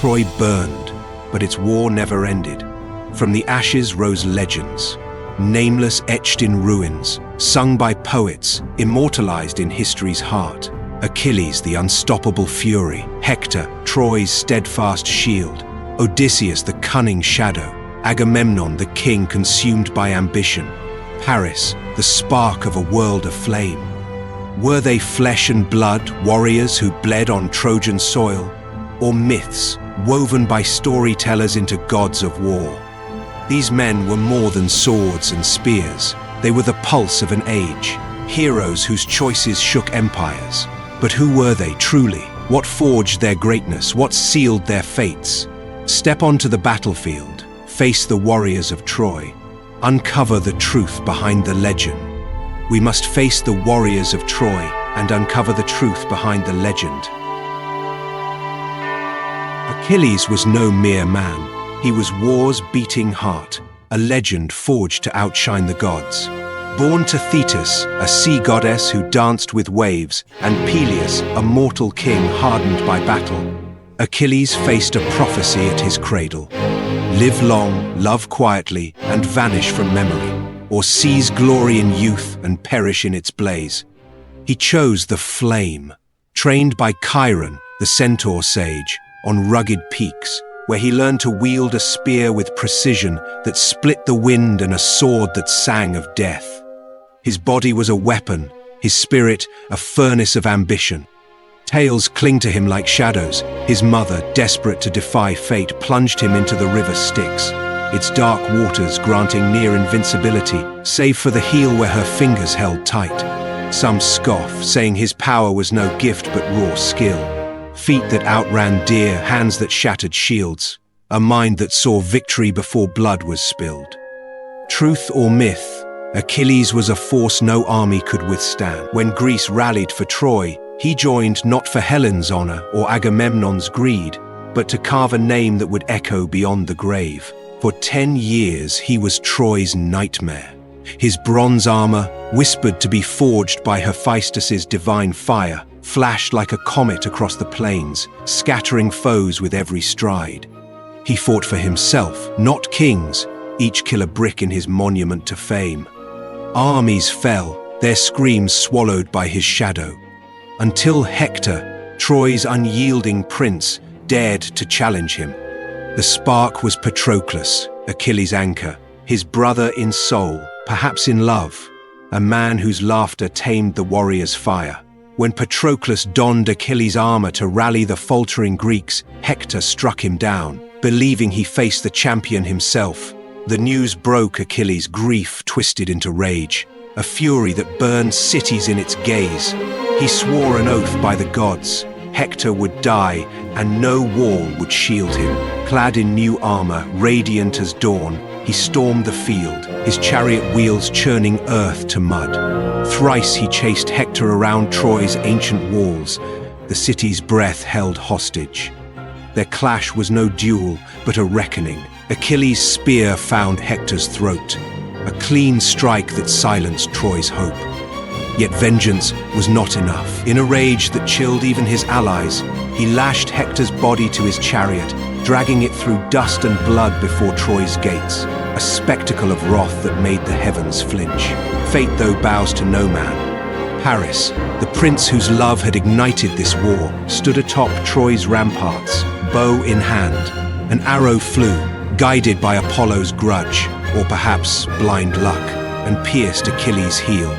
Troy burned, but its war never ended. From the ashes rose legends, nameless, etched in ruins, sung by poets, immortalized in history's heart. Achilles, the unstoppable fury; Hector, Troy's steadfast shield; Odysseus, the cunning shadow; Agamemnon, the king consumed by ambition; Paris, the spark of a world aflame. Were they flesh and blood, warriors who bled on Trojan soil, or myths woven by storytellers into gods of war? These men were more than swords and spears. They were the pulse of an age, heroes whose choices shook empires. But who were they truly? What forged their greatness? What sealed their fates? Step onto the battlefield, face the warriors of Troy, uncover the truth behind the legend. We must face the warriors of Troy and uncover the truth behind the legend. Achilles was no mere man. He was war's beating heart, a legend forged to outshine the gods. Born to Thetis, a sea goddess who danced with waves, and Peleus, a mortal king hardened by battle, Achilles faced a prophecy at his cradle. Live long, love quietly, and vanish from memory, or seize glory in youth and perish in its blaze. He chose the flame, trained by Chiron, the centaur sage, on rugged peaks, where he learned to wield a spear with precision that split the wind and a sword that sang of death. His body was a weapon, his spirit a furnace of ambition. Tales cling to him like shadows. His mother, desperate to defy fate, plunged him into the river Styx, its dark waters granting near invincibility, save for the heel where her fingers held tight. Some scoff, saying his power was no gift but raw skill. Feet that outran deer, hands that shattered shields, a mind that saw victory before blood was spilled. Truth or myth, Achilles was a force no army could withstand. When Greece rallied for Troy, he joined not for Helen's honor or Agamemnon's greed, but to carve a name that would echo beyond the grave. For 10 years he was Troy's nightmare. His bronze armor, whispered to be forged by Hephaestus's divine fire, flashed like a comet across the plains, scattering foes with every stride. He fought for himself, not kings, each killer brick in his monument to fame. Armies fell, their screams swallowed by his shadow, until Hector, Troy's unyielding prince, dared to challenge him. The spark was Patroclus, Achilles' anchor, his brother in soul, perhaps in love, a man whose laughter tamed the warrior's fire. When Patroclus donned Achilles' armor to rally the faltering Greeks, Hector struck him down, believing he faced the champion himself. The news broke Achilles' grief twisted into rage, a fury that burned cities in its gaze. He swore an oath by the gods. Hector would die, and no wall would shield him. Clad in new armor, radiant as dawn, he stormed the field, his chariot wheels churning earth to mud. Thrice he chased Hector around Troy's ancient walls, the city's breath held hostage. Their clash was no duel, but a reckoning. Achilles' spear found Hector's throat, a clean strike that silenced Troy's hope. Yet vengeance was not enough. In a rage that chilled even his allies, he lashed Hector's body to his chariot, dragging it through dust and blood before Troy's gates, a spectacle of wrath that made the heavens flinch. Fate, though, bows to no man. Paris, the prince whose love had ignited this war, stood atop Troy's ramparts, bow in hand. An arrow flew, guided by Apollo's grudge, or perhaps blind luck, and pierced Achilles' heel.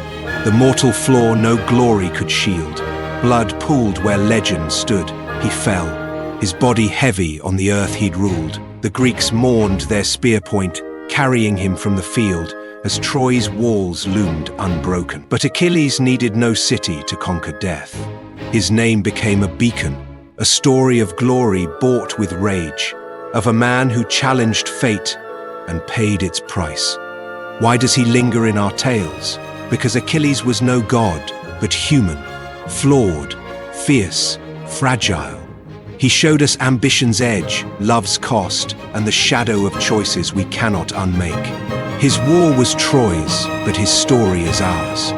The mortal flaw no glory could shield. Blood pooled where legend stood. He fell, his body heavy on the earth he'd ruled. The Greeks mourned their spear point, carrying him from the field, as Troy's walls loomed unbroken. But Achilles needed no city to conquer death. His name became a beacon, a story of glory bought with rage, of a man who challenged fate and paid its price. Why does he linger in our tales? Because Achilles was no god, but human, flawed, fierce, fragile. He showed us ambition's edge, love's cost, and the shadow of choices we cannot unmake. His war was Troy's, but his story is ours.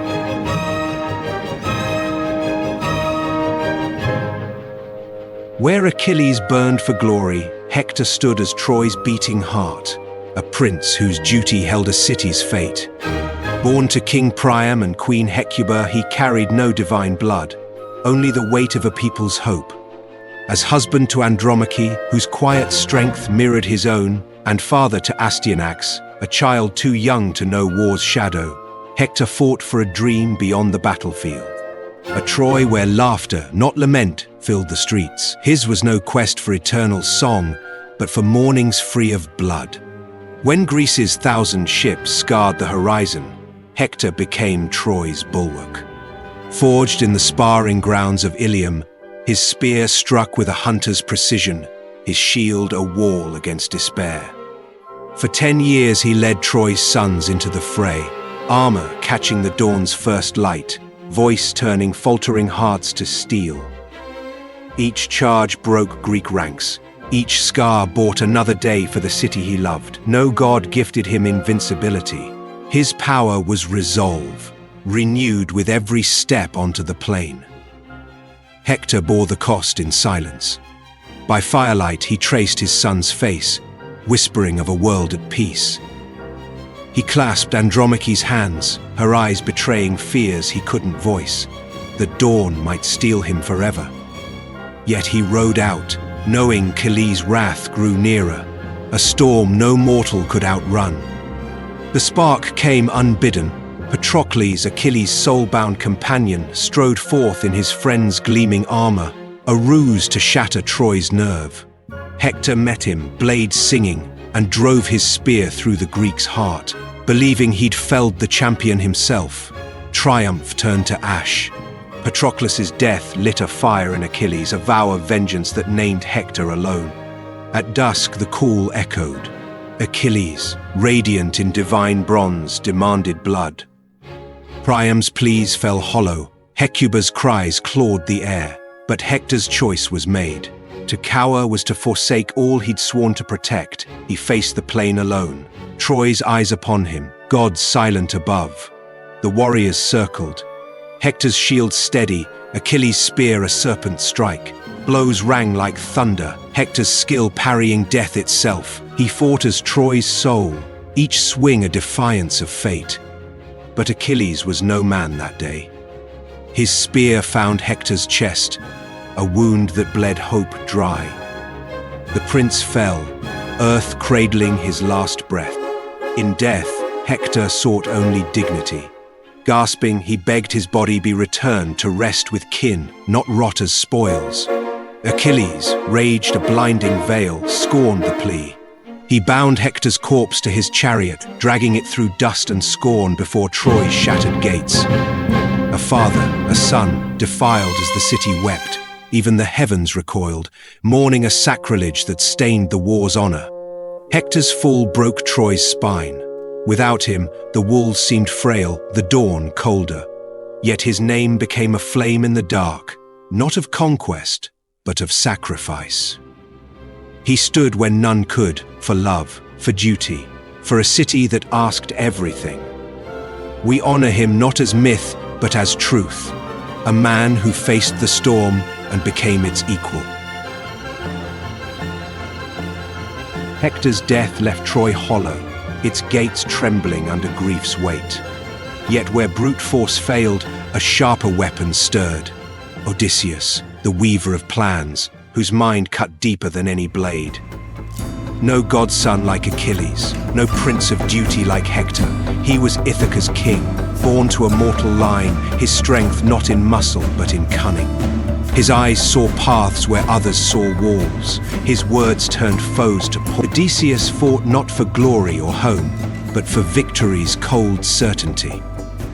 Where Achilles burned for glory, Hector stood as Troy's beating heart, a prince whose duty held a city's fate. Born to King Priam and Queen Hecuba, he carried no divine blood, only the weight of a people's hope. As husband to Andromache, whose quiet strength mirrored his own, and father to Astyanax, a child too young to know war's shadow, Hector fought for a dream beyond the battlefield. A Troy where laughter, not lament, filled the streets. His was no quest for eternal song, but for mornings free of blood. When Greece's 1,000 ships scarred the horizon, Hector became Troy's bulwark. Forged in the sparring grounds of Ilium, his spear struck with a hunter's precision, his shield a wall against despair. For 10 years he led Troy's sons into the fray, armor catching the dawn's first light, voice turning faltering hearts to steel. Each charge broke Greek ranks, each scar bought another day for the city he loved. No god gifted him invincibility. His power was resolve, renewed with every step onto the plain. Hector bore the cost in silence. By firelight he traced his son's face, whispering of a world at peace. He clasped Andromache's hands, her eyes betraying fears he couldn't voice. The dawn might steal him forever. Yet he rode out, knowing Achilles' wrath grew nearer, a storm no mortal could outrun. The spark came unbidden. Patroclus, Achilles' soul-bound companion, strode forth in his friend's gleaming armor, a ruse to shatter Troy's nerve. Hector met him, blade singing, and drove his spear through the Greek's heart. Believing he'd felled the champion himself, triumph turned to ash. Patroclus' death lit a fire in Achilles, a vow of vengeance that named Hector alone. At dusk the call echoed. Achilles, radiant in divine bronze, demanded blood. Priam's pleas fell hollow, Hecuba's cries clawed the air, but Hector's choice was made. To cower was to forsake all he'd sworn to protect. He faced the plain alone, Troy's eyes upon him, gods silent above. The warriors circled, Hector's shield steady, Achilles' spear a serpent strike. Blows rang like thunder, Hector's skill parrying death itself. He fought as Troy's soul, each swing a defiance of fate. But Achilles was no man that day. His spear found Hector's chest, a wound that bled hope dry. The prince fell, earth cradling his last breath. In death, Hector sought only dignity. Gasping, he begged his body be returned to rest with kin, not rot as spoils. Achilles, raged a blinding veil, scorned the plea. He bound Hector's corpse to his chariot, dragging it through dust and scorn before Troy's shattered gates. A father, a son, defiled as the city wept. Even the heavens recoiled, mourning a sacrilege that stained the war's honor. Hector's fall broke Troy's spine. Without him, the walls seemed frail, the dawn colder. Yet his name became a flame in the dark, not of conquest, but of sacrifice. He stood when none could, for love, for duty, for a city that asked everything. We honor him not as myth, but as truth, a man who faced the storm and became its equal. Hector's death left Troy hollow, its gates trembling under grief's weight. Yet where brute force failed, a sharper weapon stirred. Odysseus, the weaver of plans, whose mind cut deeper than any blade. No godson like Achilles, no prince of duty like Hector. He was Ithaca's king, born to a mortal line, his strength not in muscle but in cunning. His eyes saw paths where others saw walls. His words turned foes to poison. Odysseus fought not for glory or home, but for victory's cold certainty.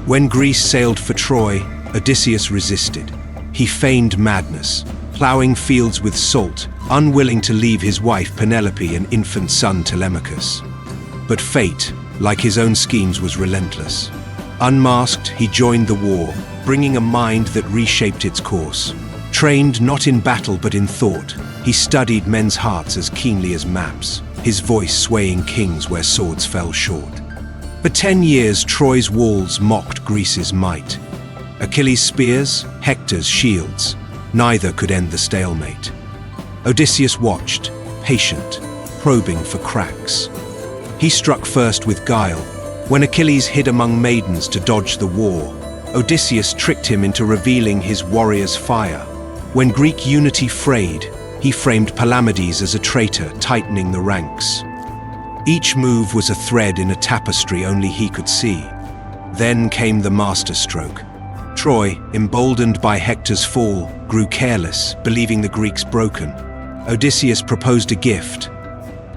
When Greece sailed for Troy, Odysseus resisted. He feigned madness, ploughing fields with salt, unwilling to leave his wife Penelope and infant son Telemachus. But fate, like his own schemes, was relentless. Unmasked, he joined the war, bringing a mind that reshaped its course. Trained not in battle but in thought, he studied men's hearts as keenly as maps, his voice swaying kings where swords fell short. For 10 years Troy's walls mocked Greece's might. Achilles' spears, Hector's shields, neither could end the stalemate. Odysseus watched, patient, probing for cracks. He struck first with guile. When Achilles hid among maidens to dodge the war, Odysseus tricked him into revealing his warrior's fire. When Greek unity frayed, he framed Palamedes as a traitor, tightening the ranks. Each move was a thread in a tapestry only he could see. Then came the masterstroke. Troy, emboldened by Hector's fall, grew careless, believing the Greeks broken. Odysseus proposed a gift,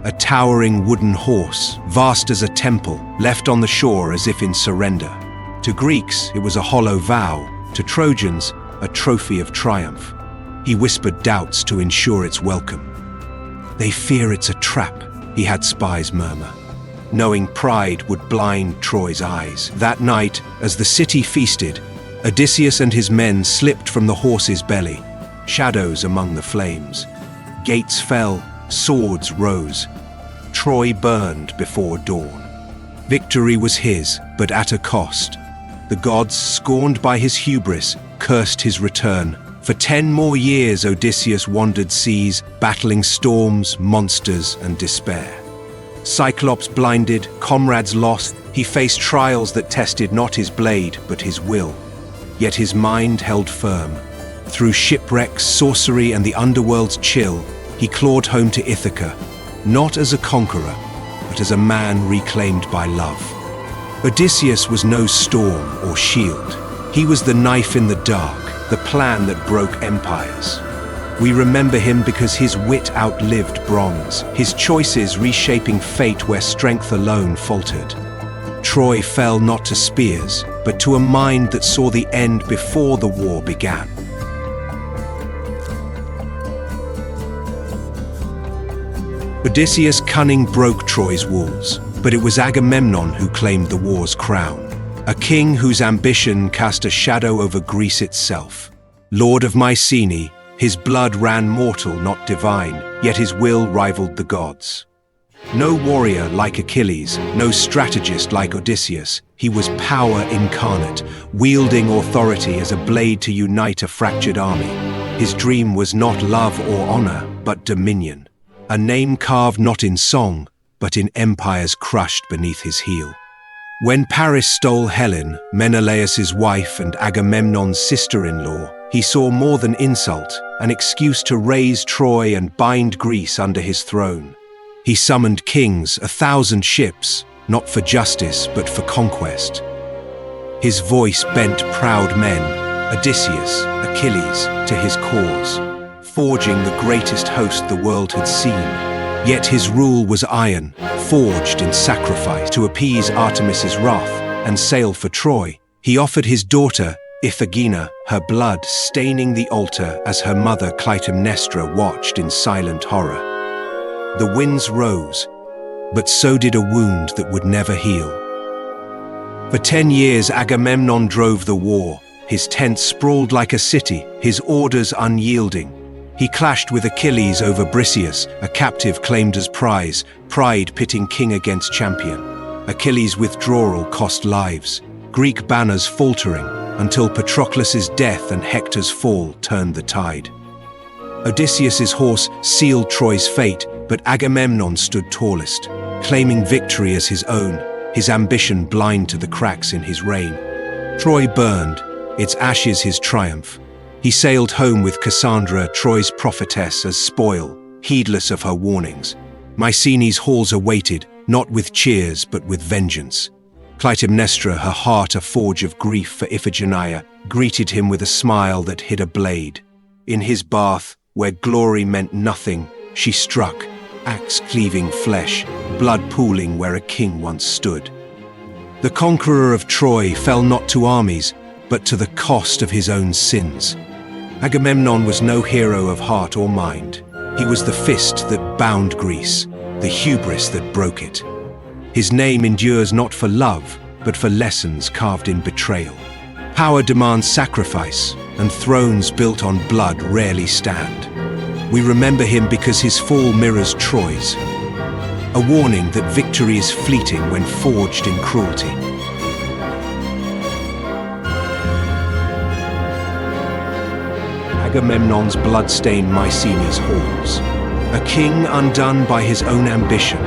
a towering wooden horse, vast as a temple, left on the shore as if in surrender. To Greeks, it was a hollow vow. To Trojans, a trophy of triumph. He whispered doubts to ensure its welcome. "They fear it's a trap," he had spies murmur, knowing pride would blind Troy's eyes. That night, as the city feasted, Odysseus and his men slipped from the horse's belly, shadows among the flames. Gates fell, swords rose. Troy burned before dawn. Victory was his, but at a cost. The gods, scorned by his hubris, cursed his return. For 10 more years Odysseus wandered seas, battling storms, monsters, and despair. Cyclops blinded, comrades lost, he faced trials that tested not his blade, but his will. Yet his mind held firm. Through shipwrecks, sorcery, and the underworld's chill, he clawed home to Ithaca, not as a conqueror, but as a man reclaimed by love. Odysseus was no storm or shield. He was the knife in the dark, the plan that broke empires. We remember him because his wit outlived bronze, his choices reshaping fate where strength alone faltered. Troy fell not to spears, but to a mind that saw the end before the war began. Odysseus' cunning broke Troy's walls, but it was Agamemnon who claimed the war's crown. A king whose ambition cast a shadow over Greece itself. Lord of Mycenae, his blood ran mortal, not divine, yet his will rivaled the gods. No warrior like Achilles, no strategist like Odysseus, he was power incarnate, wielding authority as a blade to unite a fractured army. His dream was not love or honor, but dominion. A name carved not in song, but in empires crushed beneath his heel. When Paris stole Helen, Menelaus's wife and Agamemnon's sister-in-law, he saw more than insult, an excuse to raise Troy and bind Greece under his throne. He summoned kings, 1,000 ships, not for justice, but for conquest. His voice bent proud men, Odysseus, Achilles, to his cause, forging the greatest host the world had seen. Yet his rule was iron, forged in sacrifice to appease Artemis's wrath and sail for Troy. He offered his daughter, Iphigenia, her blood staining the altar as her mother Clytemnestra watched in silent horror. The winds rose, but so did a wound that would never heal. For 10 years Agamemnon drove the war, his tent sprawled like a city, his orders unyielding. He clashed with Achilles over Briseis, a captive claimed as prize, pride pitting king against champion. Achilles' withdrawal cost lives, Greek banners faltering, until Patroclus's death and Hector's fall turned the tide. Odysseus's horse sealed Troy's fate, but Agamemnon stood tallest, claiming victory as his own, his ambition blind to the cracks in his reign. Troy burned, its ashes his triumph. He sailed home with Cassandra, Troy's prophetess, as spoil, heedless of her warnings. Mycenae's halls awaited, not with cheers but with vengeance. Clytemnestra, her heart a forge of grief for Iphigenia, greeted him with a smile that hid a blade. In his bath, where glory meant nothing, she struck, axe cleaving flesh, blood pooling where a king once stood. The conqueror of Troy fell not to armies, but to the cost of his own sins. Agamemnon was no hero of heart or mind. He was the fist that bound Greece, the hubris that broke it. His name endures not for love, but for lessons carved in betrayal. Power demands sacrifice, and thrones built on blood rarely stand. We remember him because his fall mirrors Troy's, a warning that victory is fleeting when forged in cruelty. Agamemnon's blood-stained Mycenae's halls. A king undone by his own ambition,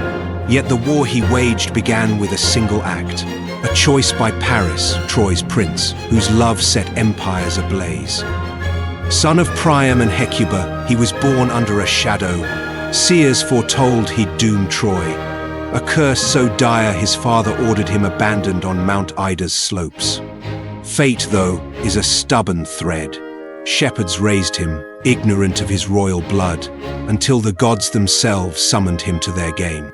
yet the war he waged began with a single act, a choice by Paris, Troy's prince, whose love set empires ablaze. Son of Priam and Hecuba, he was born under a shadow. Seers foretold he'd doom Troy, a curse so dire his father ordered him abandoned on Mount Ida's slopes. Fate, though, is a stubborn thread. Shepherds raised him, ignorant of his royal blood, until the gods themselves summoned him to their game.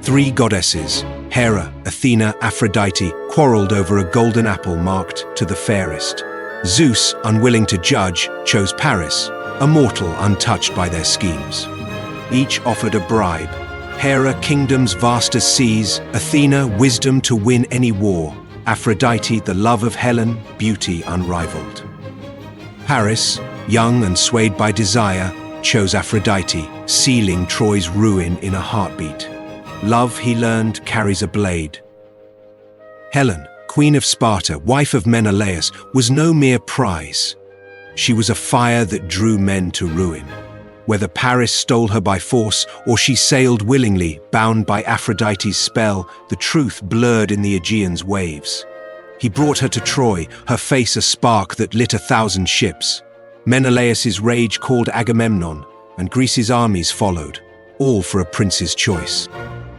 3 goddesses, Hera, Athena, Aphrodite, quarreled over a golden apple marked to the fairest. Zeus, unwilling to judge, chose Paris, a mortal untouched by their schemes. Each offered a bribe. Hera, kingdoms vast as seas; Athena, wisdom to win any war; Aphrodite, the love of Helen, beauty unrivaled. Paris, young and swayed by desire, chose Aphrodite, sealing Troy's ruin in a heartbeat. Love, he learned, carries a blade. Helen, queen of Sparta, wife of Menelaus, was no mere prize. She was a fire that drew men to ruin. Whether Paris stole her by force or she sailed willingly, bound by Aphrodite's spell, the truth blurred in the Aegean's waves. He brought her to Troy, her face a spark that lit 1,000 ships. Menelaus's rage called Agamemnon, and Greece's armies followed, all for a prince's choice.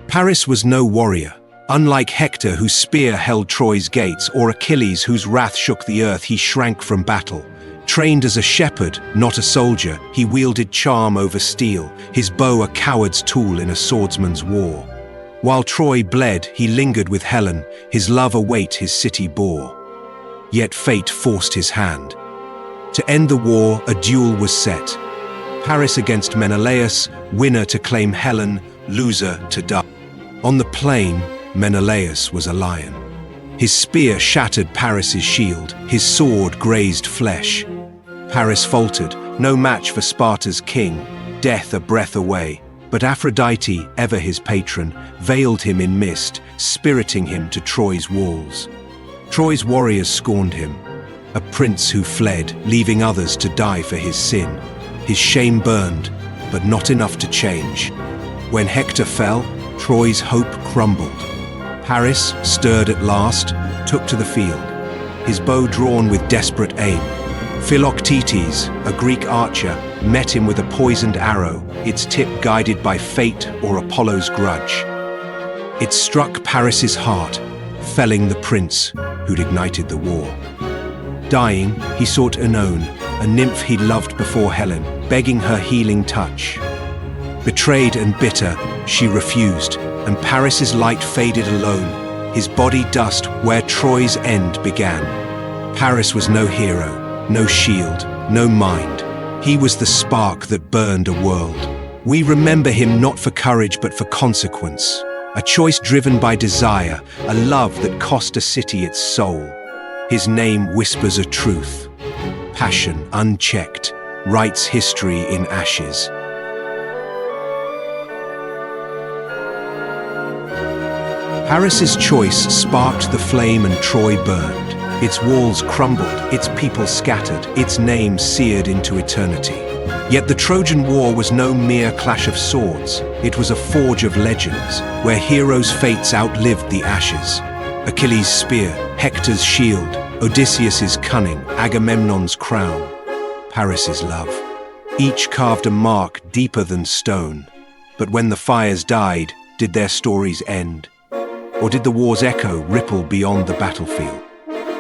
Paris was no warrior. Unlike Hector, whose spear held Troy's gates, or Achilles, whose wrath shook the earth, he shrank from battle. Trained as a shepherd, not a soldier, he wielded charm over steel, his bow a coward's tool in a swordsman's war. While Troy bled, he lingered with Helen, his love a weight his city bore. Yet fate forced his hand. To end the war, a duel was set. Paris against Menelaus, winner to claim Helen, loser to die. On the plain, Menelaus was a lion. His spear shattered Paris's shield, his sword grazed flesh. Paris faltered, no match for Sparta's king, death a breath away. But Aphrodite, ever his patron, veiled him in mist, spiriting him to Troy's walls. Troy's warriors scorned him, a prince who fled, leaving others to die for his sin. His shame burned, but not enough to change. When Hector fell, Troy's hope crumbled. Paris, stirred at last, took to the field, his bow drawn with desperate aim. Philoctetes, a Greek archer, met him with a poisoned arrow, its tip guided by fate or Apollo's grudge. It struck Paris's heart, felling the prince who'd ignited the war. Dying, he sought Oenone, a nymph he'd loved before Helen, begging her healing touch. Betrayed and bitter, she refused, and Paris's light faded alone, his body dust where Troy's end began. Paris was no hero, no shield, no mind. He was the spark that burned a world. We remember him not for courage but for consequence. A choice driven by desire, a love that cost a city its soul. His name whispers a truth. Passion unchecked writes history in ashes. Paris's choice sparked the flame and Troy burned. Its walls crumbled, its people scattered, its name seared into eternity. Yet the Trojan War was no mere clash of swords. It was a forge of legends, where heroes' fates outlived the ashes. Achilles' spear, Hector's shield, Odysseus' cunning, Agamemnon's crown, Paris's love. Each carved a mark deeper than stone. But when the fires died, did their stories end? Or did the war's echo ripple beyond the battlefield?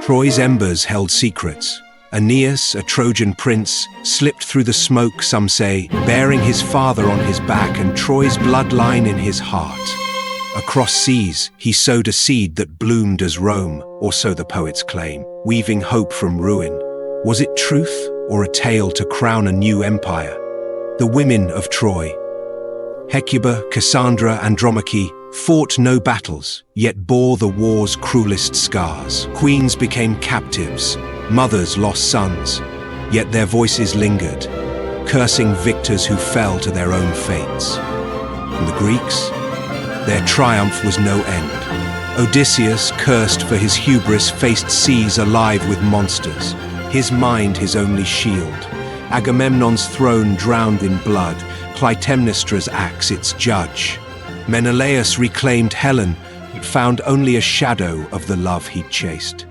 Troy's embers held secrets. Aeneas, a Trojan prince, slipped through the smoke, some say, bearing his father on his back and Troy's bloodline in his heart. Across seas, he sowed a seed that bloomed as Rome, or so the poets claim, weaving hope from ruin. Was it truth, or a tale to crown a new empire? The women of Troy. Hecuba, Cassandra, Andromache, fought no battles, yet bore the war's cruelest scars. Queens became captives, mothers lost sons, yet their voices lingered, cursing victors who fell to their own fates. And the Greeks? Their triumph was no end. Odysseus, cursed for his hubris, faced seas alive with monsters, his mind his only shield. Agamemnon's throne drowned in blood, Clytemnestra's axe its judge. Menelaus reclaimed Helen, but found only a shadow of the love he'd chased.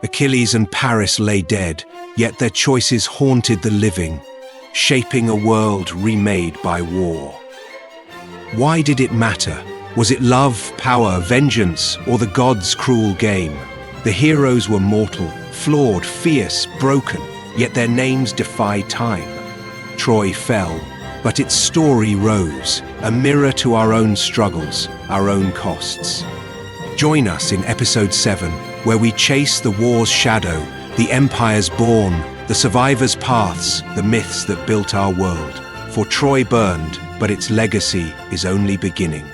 Achilles and Paris lay dead, yet their choices haunted the living, shaping a world remade by war. Why did it matter? Was it love, power, vengeance, or the gods' cruel game? The heroes were mortal, flawed, fierce, broken, yet their names defy time. Troy fell, but its story rose, a mirror to our own struggles, our own costs. Join us in episode 7, where we chase the war's shadow, the empires born, the survivors' paths, the myths that built our world. For Troy burned, but its legacy is only beginning.